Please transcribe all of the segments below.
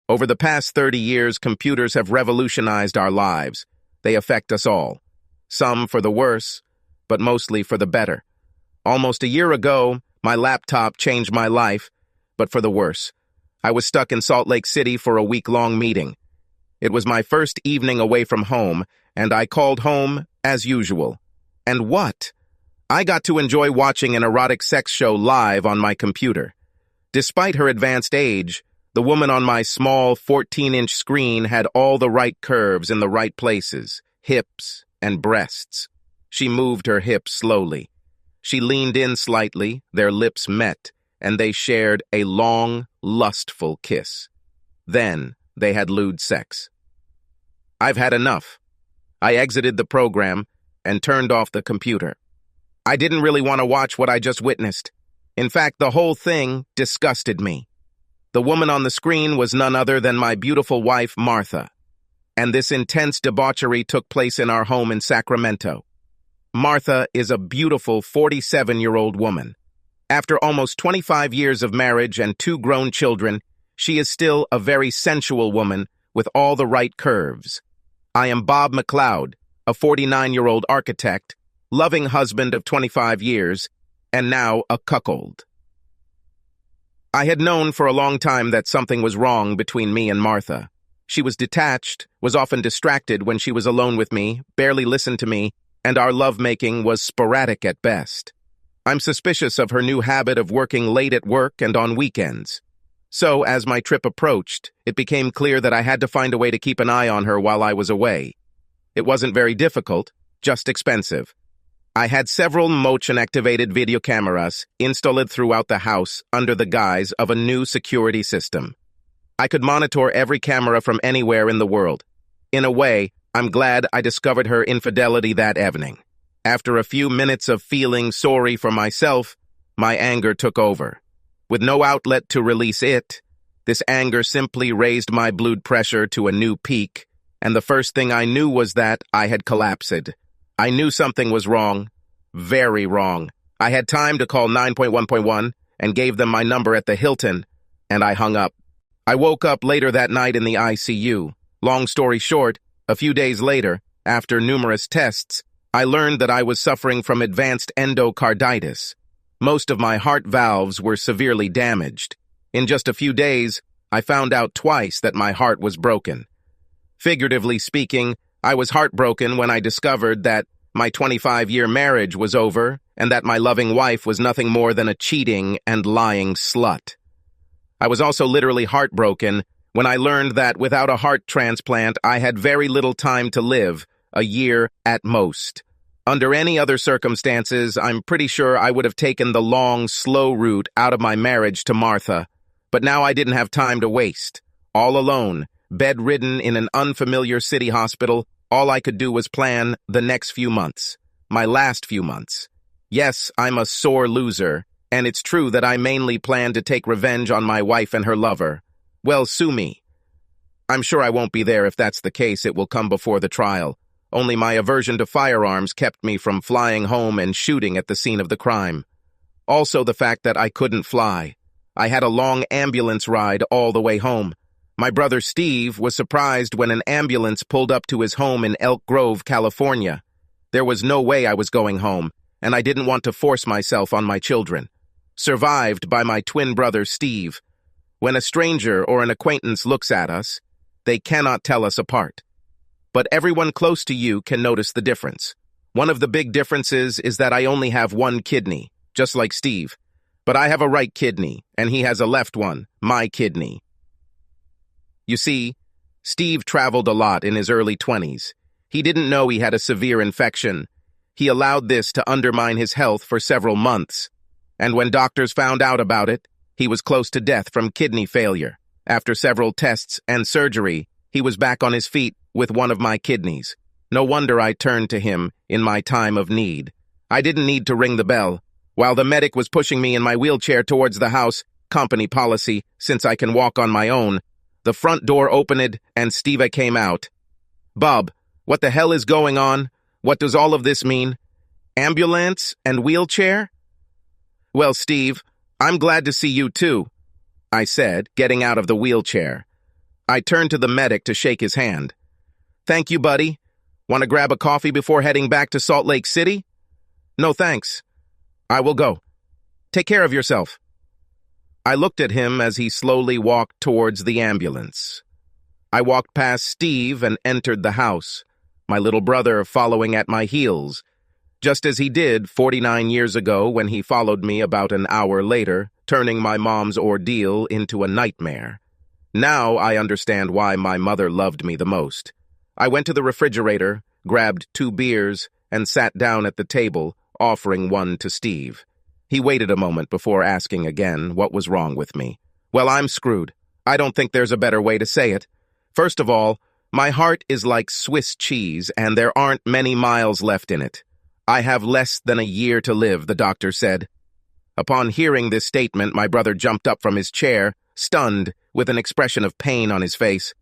Over the past 30 years, computers have revolutionized our lives. They affect us all. Some for the worse, but mostly for the better. Almost a year ago, my laptop changed my life, but for the worse. I was stuck in Salt Lake City for a week-long meeting. It was my first evening away from home, and I called home as usual. And what? I got to enjoy watching an erotic sex show live on my computer. Despite her advanced age, the woman on my small 14-inch screen had all the right curves in the right places, hips and breasts. She moved her hips slowly. She leaned in slightly, their lips met, and they shared a long, lustful kiss. Then they had lewd sex. I've had enough. I exited the program and turned off the computer. I didn't really want to watch what I just witnessed. In fact, the whole thing disgusted me. The woman on the screen was none other than my beautiful wife, Martha. And this intense debauchery took place in our home in Sacramento. Martha is a beautiful 47-year-old woman. After almost 25 years of marriage and 2 grown children, she is still a very sensual woman with all the right curves. I am Bob McLeod, a 49-year-old architect, loving husband of 25 years, and now a cuckold. I had known for a long time that something was wrong between me and Martha. She was detached, was often distracted when she was alone with me, barely listened to me, and our lovemaking was sporadic at best. I'm suspicious of her new habit of working late at work and on weekends. So, as my trip approached, it became clear that I had to find a way to keep an eye on her while I was away. It wasn't very difficult, just expensive. I had several motion-activated video cameras installed throughout the house under the guise of a new security system. I could monitor every camera from anywhere in the world. In a way, I'm glad I discovered her infidelity that evening. After a few minutes of feeling sorry for myself, my anger took over. With no outlet to release it, this anger simply raised my blood pressure to a new peak, and the first thing I knew was that I had collapsed. I knew something was wrong, very wrong. I had time to call 9.1.1 and gave them my number at the Hilton, and I hung up. I woke up later that night in the ICU. Long story short, a few days later, after numerous tests, I learned that I was suffering from advanced endocarditis. Most of my heart valves were severely damaged. In just a few days, I found out twice that my heart was broken. Figuratively speaking, I was heartbroken when I discovered that my 25-year marriage was over and that my loving wife was nothing more than a cheating and lying slut. I was also literally heartbroken when I learned that without a heart transplant, I had very little time to live, a year at most. Under any other circumstances, I'm pretty sure I would have taken the long, slow route out of my marriage to Martha. But now I didn't have time to waste. All alone, bedridden in an unfamiliar city hospital, all I could do was plan the next few months. My last few months. Yes, I'm a sore loser, and it's true that I mainly plan to take revenge on my wife and her lover. Well, sue me. I'm sure I won't be there. If that's the case, it will come before the trial. Only my aversion to firearms kept me from flying home and shooting at the scene of the crime. Also the fact that I couldn't fly. I had a long ambulance ride all the way home. My brother Steve was surprised when an ambulance pulled up to his home in Elk Grove, California. There was no way I was going home, and I didn't want to force myself on my children. Survived by my twin brother Steve. When a stranger or an acquaintance looks at us, they cannot tell us apart. But everyone close to you can notice the difference. One of the big differences is that I only have one kidney, just like Steve. But I have a right kidney, and he has a left one, my kidney. You see, Steve traveled a lot in his early 20s. He didn't know he had a severe infection. He allowed this to undermine his health for several months. And when doctors found out about it, he was close to death from kidney failure. After several tests and surgery, he was back on his feet with one of my kidneys. No wonder I turned to him in my time of need. I didn't need to ring the bell. While the medic was pushing me in my wheelchair towards the house, company policy, since I can walk on my own, the front door opened and Steve came out. Bob, what the hell is going on? What does all of this mean? Ambulance and wheelchair? Well, Steve, I'm glad to see you too, I said, getting out of the wheelchair. I turned to the medic to shake his hand. "Thank you, buddy. Want to grab a coffee before heading back to Salt Lake City?" "No, thanks. I will go. Take care of yourself." I looked at him as he slowly walked towards the ambulance. I walked past Steve and entered the house, my little brother following at my heels, just as he did 49 years ago when he followed me about an hour later, turning my mom's ordeal into a nightmare. Now I understand why my mother loved me the most. I went to the refrigerator, grabbed 2 beers, and sat down at the table, offering one to Steve. He waited a moment before asking again what was wrong with me. Well, I'm screwed. I don't think there's a better way to say it. First of all, my heart is like Swiss cheese, and there aren't many miles left in it. I have less than a year to live, the doctor said. Upon hearing this statement, my brother jumped up from his chair, stunned, with an expression of pain on his face.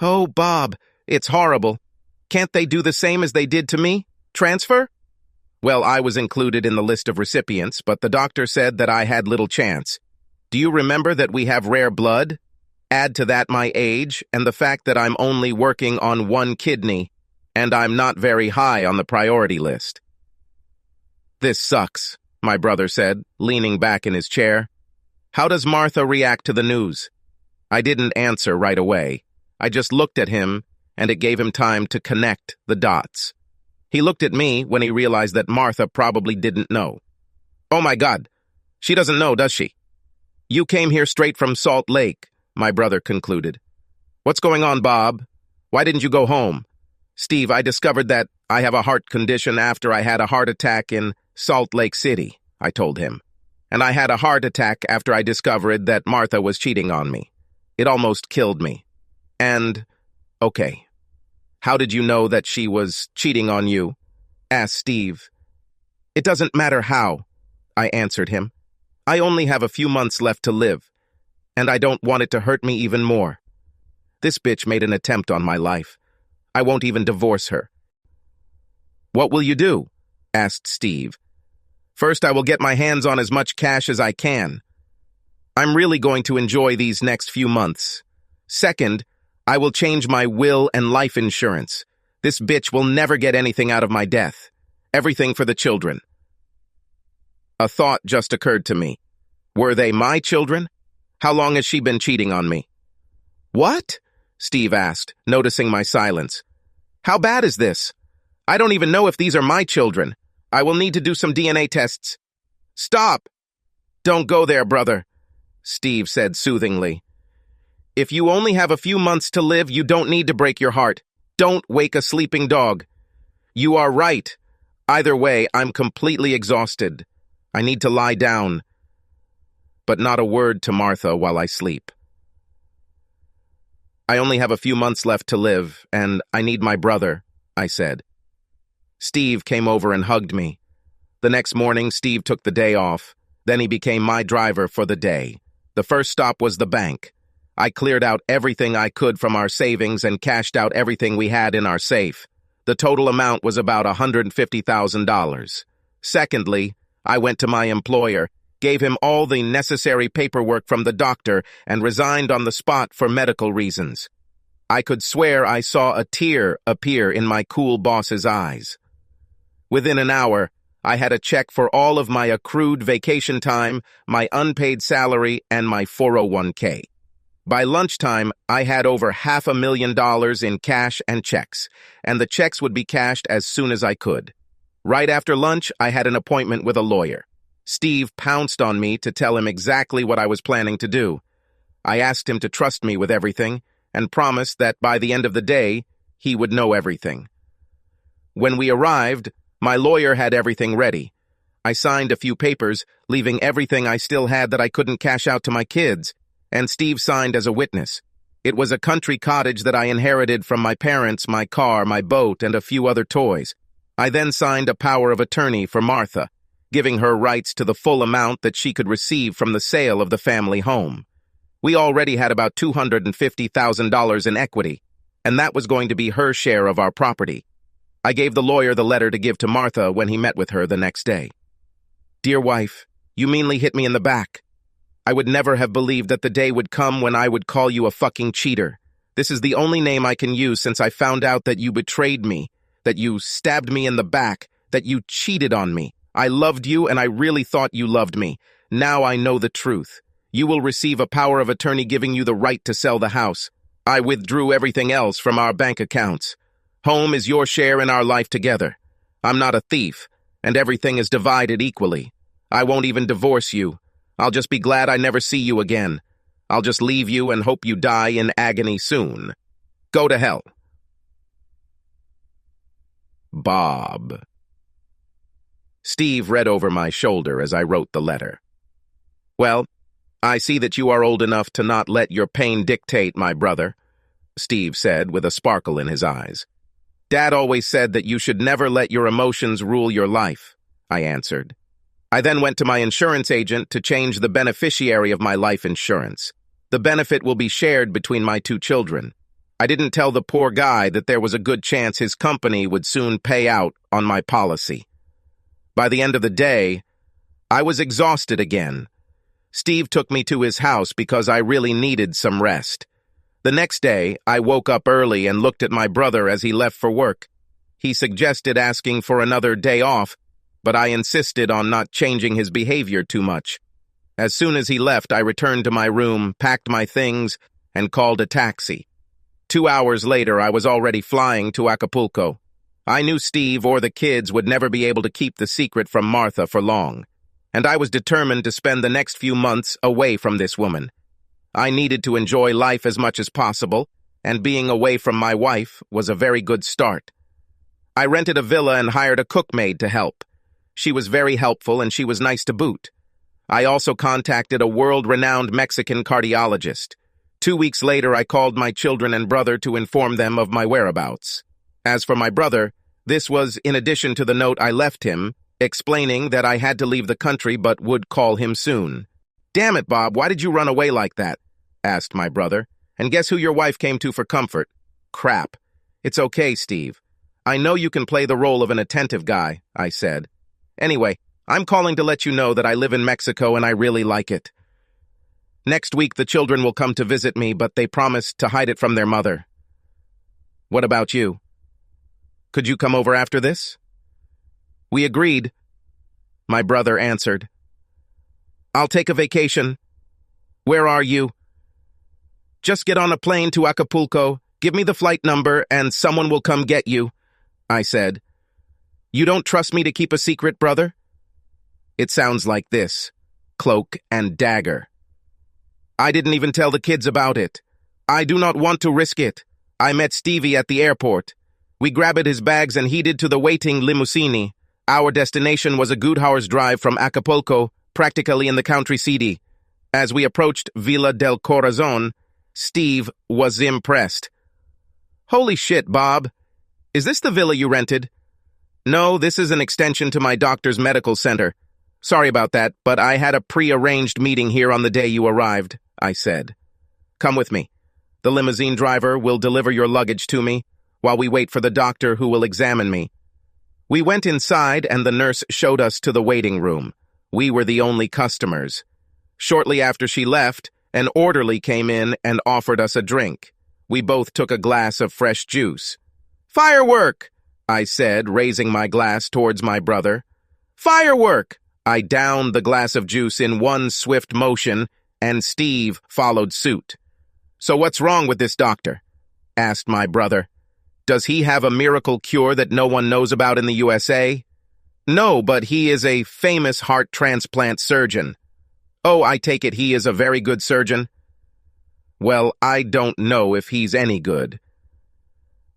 "Oh, Bob, it's horrible. Can't they do the same as they did to me? Transfer?" Well, I was included in the list of recipients, but the doctor said that I had little chance. "Do you remember that we have rare blood? Add to that my age and the fact that I'm only working on 1 kidney, and I'm not very high on the priority list." "This sucks," my brother said, leaning back in his chair. "How does Martha react to the news?" I didn't answer right away. I just looked at him, and it gave him time to connect the dots. He looked at me when he realized that Martha probably didn't know. "Oh my God, she doesn't know, does she?" "You came here straight from Salt Lake," my brother concluded. "What's going on, Bob? Why didn't you go home?" "Steve, I discovered that I have a heart condition after I had a heart attack in Salt Lake City," I told him. "And I had a heart attack after I discovered that Martha was cheating on me. It almost killed me. And, okay. How did you know that she was cheating on you?" asked Steve. "It doesn't matter how," I answered him. "I only have a few months left to live, and I don't want it to hurt me even more. This bitch made an attempt on my life. I won't even divorce her." "What will you do?" asked Steve. "First, I will get my hands on as much cash as I can. I'm really going to enjoy these next few months. Second, I will change my will and life insurance. This bitch will never get anything out of my death. Everything for the children." A thought just occurred to me. Were they my children? How long has she been cheating on me? "What?" Steve asked, noticing my silence. "How bad is this? I don't even know if these are my children. I will need to do some DNA tests." "Stop! Don't go there, brother," Steve said soothingly. "If you only have a few months to live, you don't need to break your heart. Don't wake a sleeping dog. You are right. Either way, I'm completely exhausted. I need to lie down. But not a word to Martha while I sleep. I only have a few months left to live, and I need my brother," I said. Steve came over and hugged me. The next morning, Steve took the day off. Then he became my driver for the day. The first stop was the bank. I cleared out everything I could from our savings and cashed out everything we had in our safe. The total amount was about $150,000. Secondly, I went to my employer, gave him all the necessary paperwork from the doctor, and resigned on the spot for medical reasons. I could swear I saw a tear appear in my cool boss's eyes. Within an hour, I had a check for all of my accrued vacation time, my unpaid salary, and my 401k. By lunchtime, I had over $500,000 in cash and checks, and the checks would be cashed as soon as I could. Right after lunch, I had an appointment with a lawyer. Steve pounced on me to tell him exactly what I was planning to do. I asked him to trust me with everything, and promised that by the end of the day, he would know everything. When we arrived, my lawyer had everything ready. I signed a few papers, leaving everything I still had that I couldn't cash out to my kids, and Steve signed as a witness. It was a country cottage that I inherited from my parents, my car, my boat, and a few other toys. I then signed a power of attorney for Martha, giving her rights to the full amount that she could receive from the sale of the family home. We already had about $250,000 in equity, and that was going to be her share of our property. I gave the lawyer the letter to give to Martha when he met with her the next day. "Dear wife, you meanly hit me in the back. I would never have believed that the day would come when I would call you a fucking cheater. This is the only name I can use since I found out that you betrayed me, that you stabbed me in the back, that you cheated on me. I loved you and I really thought you loved me. Now I know the truth. You will receive a power of attorney giving you the right to sell the house. I withdrew everything else from our bank accounts. Home is your share in our life together. I'm not a thief, and everything is divided equally. I won't even divorce you. I'll just be glad I never see you again. I'll just leave you and hope you die in agony soon. Go to hell. Bob. Steve read over my shoulder as I wrote the letter. Well, I see that you are old enough to not let your pain dictate, my brother, Steve said with a sparkle in his eyes. Dad always said that you should never let your emotions rule your life, I answered. I then went to my insurance agent to change the beneficiary of my life insurance. The benefit will be shared between my two children. I didn't tell the poor guy that there was a good chance his company would soon pay out on my policy. By the end of the day, I was exhausted again. Steve took me to his house because I really needed some rest. The next day, I woke up early and looked at my brother as he left for work. He suggested asking for another day off, but I insisted on not changing his behavior too much. As soon as he left, I returned to my room, packed my things, and called a taxi. 2 hours later, I was already flying to Acapulco. I knew Steve or the kids would never be able to keep the secret from Martha for long, and I was determined to spend the next few months away from this woman. I needed to enjoy life as much as possible, and being away from my wife was a very good start. I rented a villa and hired a cookmaid to help. She was very helpful and she was nice to boot. I also contacted a world-renowned Mexican cardiologist. 2 weeks later, I called my children and brother to inform them of my whereabouts. As for my brother, this was in addition to the note I left him, explaining that I had to leave the country but would call him soon. "Damn it, Bob, why did you run away like that?" asked my brother. "And guess who your wife came to for comfort?" "Crap. It's okay, Steve. I know you can play the role of an attentive guy," I said. "Anyway, I'm calling to let you know that I live in Mexico and I really like it. Next week the children will come to visit me, but they promised to hide it from their mother. What about you? Could you come over after this?" "We agreed," my brother answered. "I'll take a vacation. Where are you?" "Just get on a plane to Acapulco, give me the flight number, and someone will come get you," I said. "You don't trust me to keep a secret, brother?" It sounds like this: Cloak and Dagger. "I didn't even tell the kids about it. I do not want to risk it. I met Stevie at the airport. We grabbed his bags and headed to the waiting limousine. Our destination was a good hour's drive from Acapulco, practically in the country city. As we approached Villa del Corazon, Steve was impressed. "Holy shit, Bob. Is this the villa you rented?" "No, this is an extension to my doctor's medical center. Sorry about that, but I had a pre-arranged meeting here on the day you arrived," I said. "Come with me. The limousine driver will deliver your luggage to me while we wait for the doctor who will examine me." We went inside and the nurse showed us to the waiting room. We were the only customers. Shortly after she left, an orderly came in and offered us a drink. We both took a glass of fresh juice. "Firework!" I said, raising my glass towards my brother. "Firework!" I downed the glass of juice in one swift motion, and Steve followed suit. "So what's wrong with this doctor?" asked my brother. "Does he have a miracle cure that no one knows about in the USA?" "No, but he is a famous heart transplant surgeon." "Oh, I take it he is a very good surgeon?" "Well, I don't know if he's any good.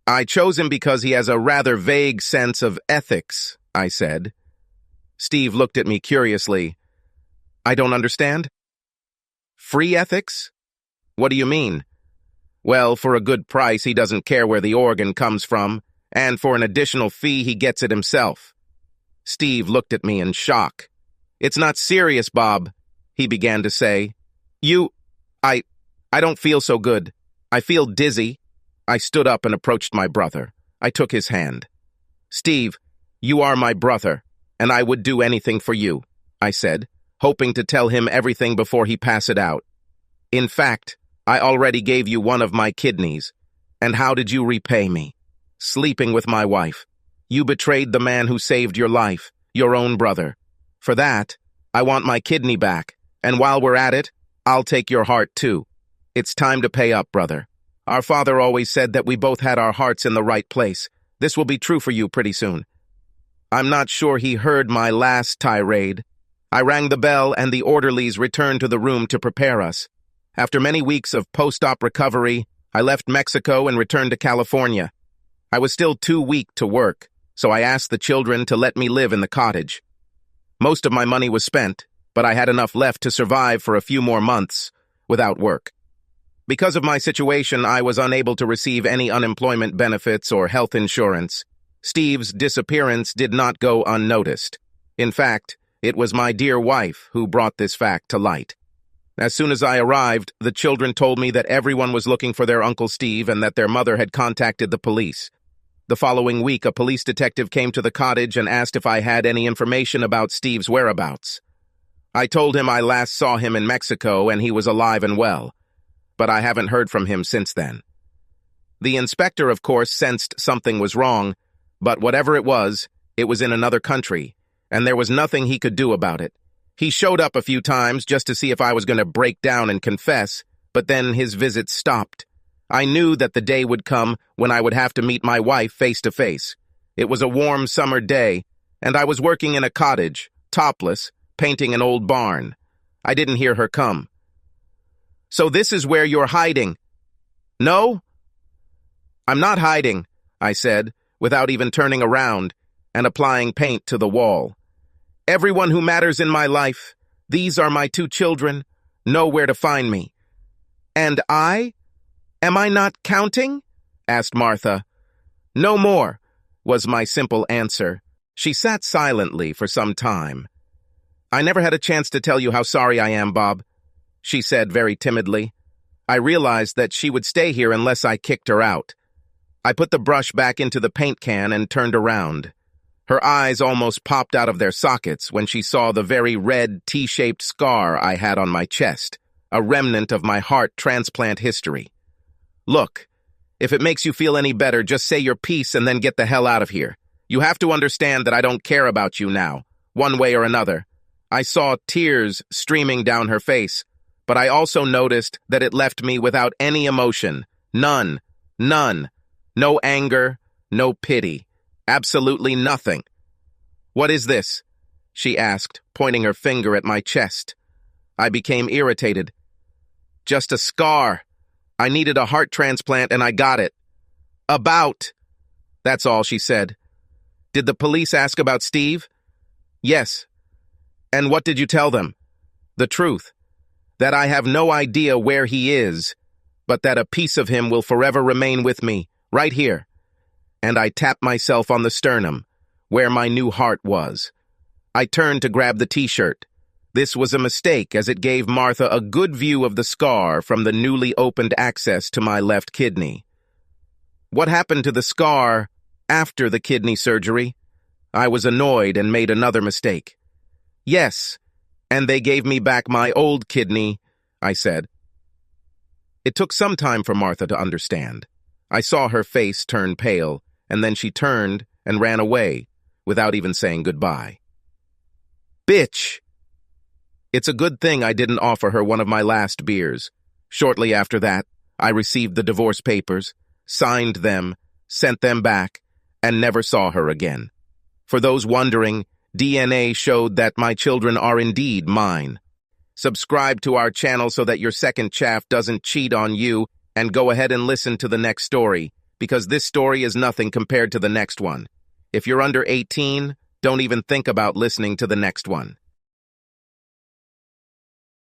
I chose him because he has a rather vague sense of ethics," I said. Steve looked at me curiously. "I don't understand." "Free ethics? What do you mean?" "Well, for a good price, he doesn't care where the organ comes from, and for an additional fee, he gets it himself." Steve looked at me in shock. "It's not serious, Bob," he began to say. I don't feel so good. I feel dizzy." I stood up and approached my brother. I took his hand. "Steve, you are my brother, and I would do anything for you," I said, hoping to tell him everything before he passed it out. "In fact, I already gave you one of my kidneys. And how did you repay me? Sleeping with my wife. You betrayed the man who saved your life, your own brother. For that, I want my kidney back. And while we're at it, I'll take your heart too. It's time to pay up, brother. Our father always said that we both had our hearts in the right place. This will be true for you pretty soon. I'm not sure he heard my last tirade. I rang the bell and the orderlies returned to the room to prepare us. After many weeks of post-op recovery, I left Mexico and returned to California. I was still too weak to work, so I asked the children to let me live in the cottage. Most of my money was spent, but I had enough left to survive for a few more months without work. Because of my situation, I was unable to receive any unemployment benefits or health insurance. Steve's disappearance did not go unnoticed. In fact, it was my dear wife who brought this fact to light. As soon as I arrived, the children told me that everyone was looking for their Uncle Steve and that their mother had contacted the police. The following week, a police detective came to the cottage and asked if I had any information about Steve's whereabouts. I told him I last saw him in Mexico and he was alive and well, but I haven't heard from him since then. The inspector, of course, sensed something was wrong, but whatever it was in another country, and there was nothing he could do about it. He showed up a few times just to see if I was going to break down and confess, but then his visits stopped. I knew that the day would come when I would have to meet my wife face to face. It was a warm summer day, and I was working in a cottage, topless, painting an old barn. I didn't hear her come. "So this is where you're hiding?" "No." "I'm not hiding," I said, without even turning around and applying paint to the wall. "Everyone who matters in my life, these are my 2 children, know where to find me." "And I? Am I not counting?" asked Martha. "No more," was my simple answer. She sat silently for some time. "I never had a chance to tell you how sorry I am, Bob," she said very timidly. I realized that she would stay here unless I kicked her out. I put the brush back into the paint can and turned around. Her eyes almost popped out of their sockets when she saw the very red T-shaped scar I had on my chest, a remnant of my heart transplant history. "Look, if it makes you feel any better, just say your piece and then get the hell out of here. You have to understand that I don't care about you now, one way or another." I saw tears streaming down her face, but I also noticed that it left me without any emotion. None. No anger, no pity. Absolutely nothing. "What is this?" she asked, pointing her finger at my chest. I became irritated. "Just a scar. I needed a heart transplant and I got it." "About." That's all she said. "Did the police ask about Steve?" "Yes." "And what did you tell them?" "The truth. That I have no idea where he is, but that a piece of him will forever remain with me, right here." And I tapped myself on the sternum, where my new heart was. I turned to grab the T-shirt. This was a mistake, as it gave Martha a good view of the scar from the newly opened access to my left kidney. "What happened to the scar after the kidney surgery?" I was annoyed and made another mistake. "Yes, and they gave me back my old kidney," I said. It took some time for Martha to understand. I saw her face turn pale, and then she turned and ran away, without even saying goodbye. "Bitch!" It's a good thing I didn't offer her one of my last beers. Shortly after that, I received the divorce papers, signed them, sent them back, and never saw her again. For those wondering, DNA showed that my children are indeed mine. Subscribe to our channel so that your second chaff doesn't cheat on you, and go ahead and listen to the next story, because this story is nothing compared to the next one. If you're under 18, don't even think about listening to the next one.